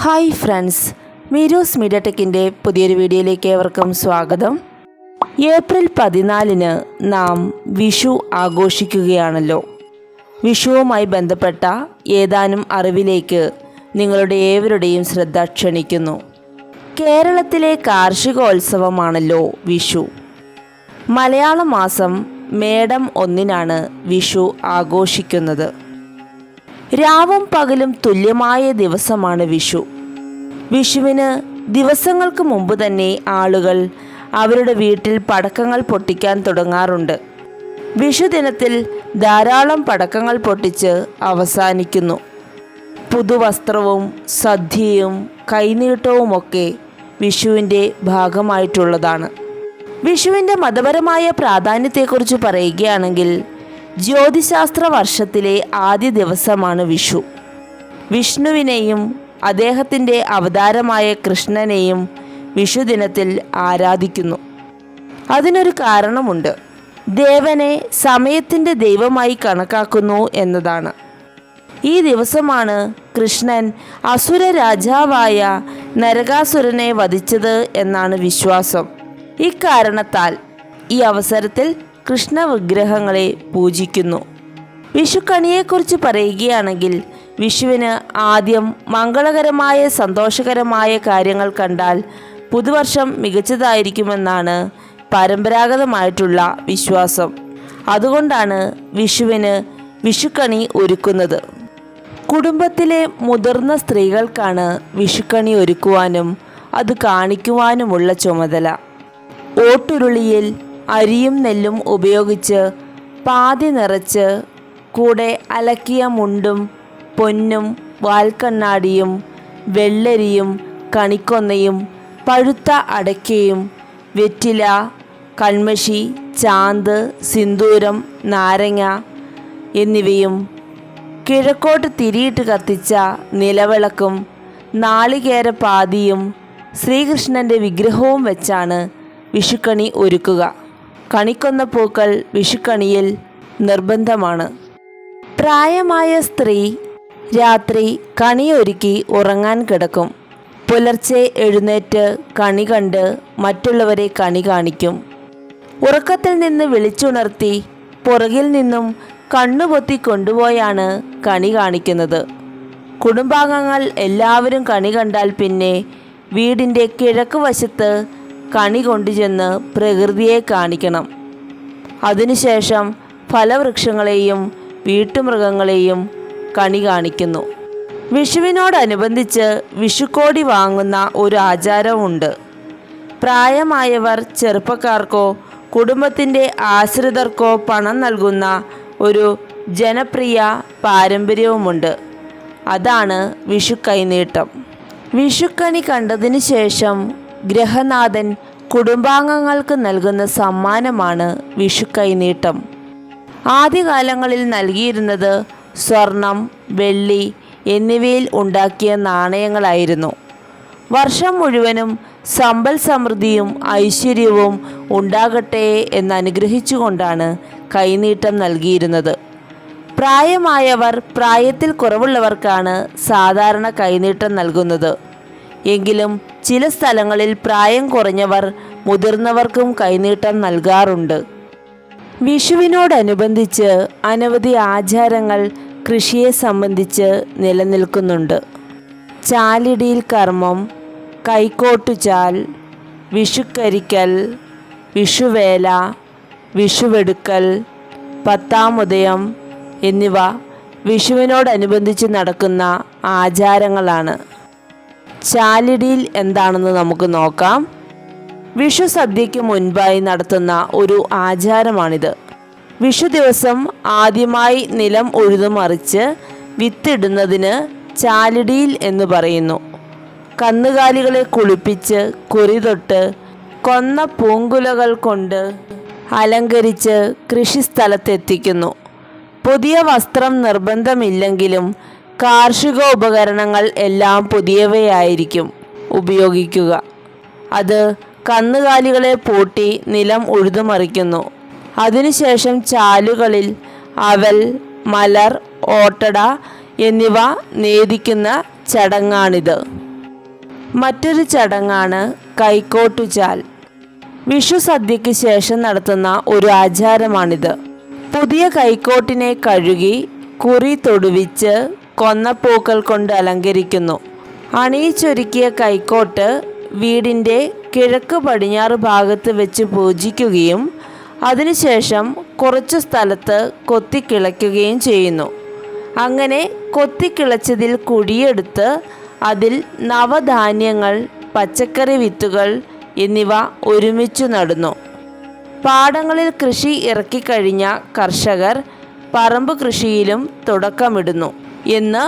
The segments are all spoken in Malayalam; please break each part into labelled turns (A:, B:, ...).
A: ഹായ് ഫ്രണ്ട്സ്, മീരൂസ് മീഡിയ ടെക്കിൻ്റെ പുതിയൊരു വീഡിയോയിലേക്ക് ഏവർക്കും സ്വാഗതം. ഏപ്രിൽ 14 നാം വിഷു ആഘോഷിക്കുകയാണല്ലോ. വിഷുവുമായി ബന്ധപ്പെട്ട ഏതാനും അറിവിലേക്ക് നിങ്ങളുടെ ഏവരുടെയും ശ്രദ്ധ ക്ഷണിക്കുന്നു. കേരളത്തിലെ കാർഷികോത്സവമാണല്ലോ വിഷു. മലയാള മാസം മേടം 1 വിഷു ആഘോഷിക്കുന്നത്. രാവും പകലും തുല്യമായ ദിവസമാണ് വിഷു. വിഷുവിന് ദിവസങ്ങൾക്ക് മുമ്പ് തന്നെ ആളുകൾ അവരുടെ വീട്ടിൽ പടക്കങ്ങൾ പൊട്ടിക്കാൻ തുടങ്ങാറുണ്ട്. വിഷു ദിനത്തിൽ ധാരാളം പടക്കങ്ങൾ പൊട്ടിച്ച് അവസാനിക്കുന്നു. പുതുവസ്ത്രവും സദ്യയും കൈനീട്ടവുമൊക്കെ വിഷുവിൻ്റെ ഭാഗമായിട്ടുള്ളതാണ്. വിഷുവിൻ്റെ മതപരമായ പ്രാധാന്യത്തെക്കുറിച്ച് പറയുകയാണെങ്കിൽ ജ്യോതിശാസ്ത്ര വർഷത്തിലെ ആദ്യ ദിവസമാണ് വിഷു. വിഷ്ണുവിനെയും അദ്ദേഹത്തിൻ്റെ അവതാരമായ കൃഷ്ണനെയും വിഷുദിനത്തിൽ ആരാധിക്കുന്നു. അതിനൊരു കാരണമുണ്ട്. ദേവനെ സമയത്തിൻ്റെ ദൈവമായി കണക്കാക്കുന്നു എന്നതാണ്. ഈ ദിവസമാണ് കൃഷ്ണൻ അസുര രാജാവായ നരകാസുരനെ വധിച്ചത് എന്നാണ് വിശ്വാസം. ഇക്കാരണത്താൽ ഈ അവസരത്തിൽ കൃഷ്ണ വിഗ്രഹങ്ങളെ പൂജിക്കുന്നു. വിഷുക്കണിയെക്കുറിച്ച് പറയുകയാണെങ്കിൽ വിഷുവിന് ആദ്യം മംഗളകരമായ സന്തോഷകരമായ കാര്യങ്ങൾ കണ്ടാൽ പുതുവർഷം മികച്ചതായിരിക്കുമെന്നാണ് പരമ്പരാഗതമായിട്ടുള്ള വിശ്വാസം. അതുകൊണ്ടാണ് വിഷുവിന് വിഷുക്കണി ഒരുക്കുന്നത്. കുടുംബത്തിലെ മുതിർന്ന സ്ത്രീകൾക്കാണ് വിഷുക്കണി ഒരുക്കുവാനും അത് കാണിക്കുവാനുമുള്ള ചുമതല. ഓട്ടുരുളിയിൽ അരിയും നെല്ലും ഉപയോഗിച്ച് പാതി നിറച്ച് കൂടെ അലക്കിയ മുണ്ടും പൊന്നും വാൽക്കണ്ണാടിയും വെള്ളരിയും കണിക്കൊന്നയും പഴുത്ത അടയ്ക്കയും വെറ്റില, കൺമഷി, ചാന്ത്, സിന്ദൂരം, നാരങ്ങ എന്നിവയും കിഴക്കോട്ട് തിരിയിട്ട് കത്തിച്ച നിലവിളക്കും നാളികേരപ്പാതിയും ശ്രീകൃഷ്ണൻ്റെ വിഗ്രഹവും വെച്ചാണ് വിഷുക്കണി ഒരുക്കുക. കണിക്കൊന്ന പൂക്കൾ വിഷുക്കണിയിൽ നിർബന്ധമാണ്. പ്രായമായ സ്ത്രീ രാത്രി കണിയൊരുക്കി ഉറങ്ങാൻ കിടക്കും. പുലർച്ചെ എഴുന്നേറ്റ് കണി കണ്ട് മറ്റുള്ളവരെ കണി കാണിക്കും. ഉറക്കത്തിൽ നിന്ന് വിളിച്ചുണർത്തി പുറകിൽ നിന്നും കണ്ണുപൊത്തി കൊണ്ടുപോയാണ് കണി കാണിക്കുന്നത്. കുടുംബാംഗങ്ങൾ എല്ലാവരും കണി കണ്ടാൽ പിന്നെ വീടിൻ്റെ കിഴക്ക് വശത്ത് കണി കൊണ്ടുചെന്ന് പ്രകൃതിയെ കാണിക്കണം. അതിനുശേഷം ഫലവൃക്ഷങ്ങളെയും വീട്ടുമൃഗങ്ങളെയും കണി കാണിക്കുന്നു. വിഷുവിനോടനുബന്ധിച്ച് വിഷുക്കോടി വാങ്ങുന്ന ഒരു ആചാരമുണ്ട്. പ്രായമായവർ ചെറുപ്പക്കാർക്കോ കുടുംബത്തിൻ്റെ ആശ്രിതർക്കോ പണം നൽകുന്ന ഒരു ജനപ്രിയ പാരമ്പര്യവുമുണ്ട്. അതാണ് വിഷു കൈനീട്ടം. വിഷുക്കണി കണ്ടതിന് ശേഷം ഗ്രഹനാഥൻ കുടുംബാംഗങ്ങൾക്ക് നൽകുന്ന സമ്മാനമാണ് വിഷു കൈനീട്ടം. ആദ്യകാലങ്ങളിൽ നൽകിയിരുന്നത് സ്വർണം, വെള്ളി എന്നിവയിൽ ഉണ്ടാക്കിയ നാണയങ്ങളായിരുന്നു. വർഷം മുഴുവനും സമ്പൽ സമൃദ്ധിയും ഐശ്വര്യവും ഉണ്ടാകട്ടെ എന്നനുഗ്രഹിച്ചുകൊണ്ടാണ് കൈനീട്ടം നൽകിയിരുന്നത്. പ്രായമായവർ പ്രായത്തിൽ കുറവുള്ളവർക്കാണ് സാധാരണ കൈനീട്ടം നൽകുന്നത്. എങ്കിലും ചില സ്ഥലങ്ങളിൽ പ്രായം കുറഞ്ഞവർ മുതിർന്നവർക്കും കൈനീട്ടം നൽകാറുണ്ട്. വിഷുവിനോടനുബന്ധിച്ച് അനവധി ആചാരങ്ങൾ കൃഷിയെ സംബന്ധിച്ച് നിലനിൽക്കുന്നുണ്ട്. ചാലിടിയിൽ കർമ്മം, കൈക്കോട്ടുചാൽ, വിഷുക്കരിക്കൽ, വിഷുവേല, വിഷുവെടുക്കൽ, പത്താമുദയം എന്നിവ വിഷുവിനോടനുബന്ധിച്ച് നടക്കുന്ന ആചാരങ്ങളാണ്. ചാലിടിയിൽ എന്താണെന്ന് നമുക്ക് നോക്കാം. വിഷു സദ്യയ്ക്ക് മുൻപായി നടത്തുന്ന ഒരു ആചാരമാണിത്. വിഷു ദിവസം ആദ്യമായി നിലം ഉഴുതുമറിച്ച് വിത്തിടുന്നതിന് ചാലിടിയിൽ എന്ന് പറയുന്നു. കന്നുകാലികളെ കുളിപ്പിച്ച് കുറി തൊട്ട് കൊന്ന പൂങ്കുലകൾ കൊണ്ട് അലങ്കരിച്ച് കൃഷിസ്ഥലത്തെത്തിക്കുന്നു. പുതിയ വസ്ത്രം നിർബന്ധമില്ലെങ്കിലും കാർഷിക ഉപകരണങ്ങൾ എല്ലാം പുതിയവയായിരിക്കും ഉപയോഗിക്കുക. അത് കന്നുകാലികളെ പൂട്ടി നിലം ഉഴുതുമറിക്കുന്നു. അതിനുശേഷം ചാലുകളിൽ അവൽ, മലർ, ഓട്ടട എന്നിവ നേദിക്കുന്ന ചടങ്ങാണിത്. മറ്റൊരു ചടങ്ങാണ് കൈക്കോട്ടുചാൽ. വിഷു സദ്യയ്ക്ക് ശേഷം നടത്തുന്ന ഒരു ആചാരമാണിത്. പുതിയ കൈക്കോട്ടിനെ കഴുകി കുറി തൊടുവിച്ച് കൊന്നപ്പൂക്കൾ കൊണ്ട് അലങ്കരിക്കുന്നു. അണിയിച്ചൊരുക്കിയ കൈക്കോട്ട് വീടിൻ്റെ കിഴക്ക് പടിഞ്ഞാറ് ഭാഗത്ത് വെച്ച് പൂജിക്കുകയും അതിനുശേഷം കുറച്ചു സ്ഥലത്ത് കൊത്തിക്കിളയ്ക്കുകയും ചെയ്യുന്നു. അങ്ങനെ കൊത്തിക്കിളച്ചതിൽ കുഴിയെടുത്ത് അതിൽ നവധാന്യങ്ങൾ, പച്ചക്കറി വിത്തുകൾ എന്നിവ ഒരുമിച്ചു നടുന്നു. പാടങ്ങളിൽ കൃഷി ഇറക്കിക്കഴിഞ്ഞ കർഷകർ പറമ്പ് കൃഷിയിലും തുടക്കമിടുന്നു എന്ന്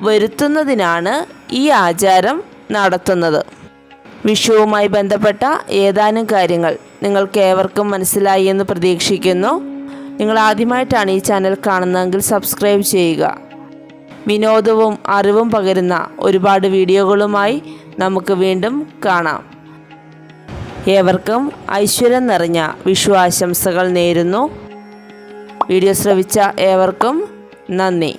A: വരുത്തുന്നതിനാണ് ഈ ആചാരം നടത്തുന്നത്. വിഷുവുമായി ബന്ധപ്പെട്ട ഏതാനും കാര്യങ്ങൾ നിങ്ങൾക്ക് ഏവർക്കും മനസ്സിലായി എന്ന് പ്രതീക്ഷിക്കുന്നു. നിങ്ങൾ ആദ്യമായിട്ടാണ് ഈ ചാനൽ കാണുന്നതെങ്കിൽ സബ്സ്ക്രൈബ് ചെയ്യുക. വിനോദവും അറിവും പകരുന്ന ഒരുപാട് വീഡിയോകളുമായി നമുക്ക് വീണ്ടും കാണാം. ഏവർക്കും ഐശ്വര്യം നിറഞ്ഞ വിഷു ആശംസകൾ നേരുന്നു. വീഡിയോ ശ്രവിച്ച ഏവർക്കും നന്ദി.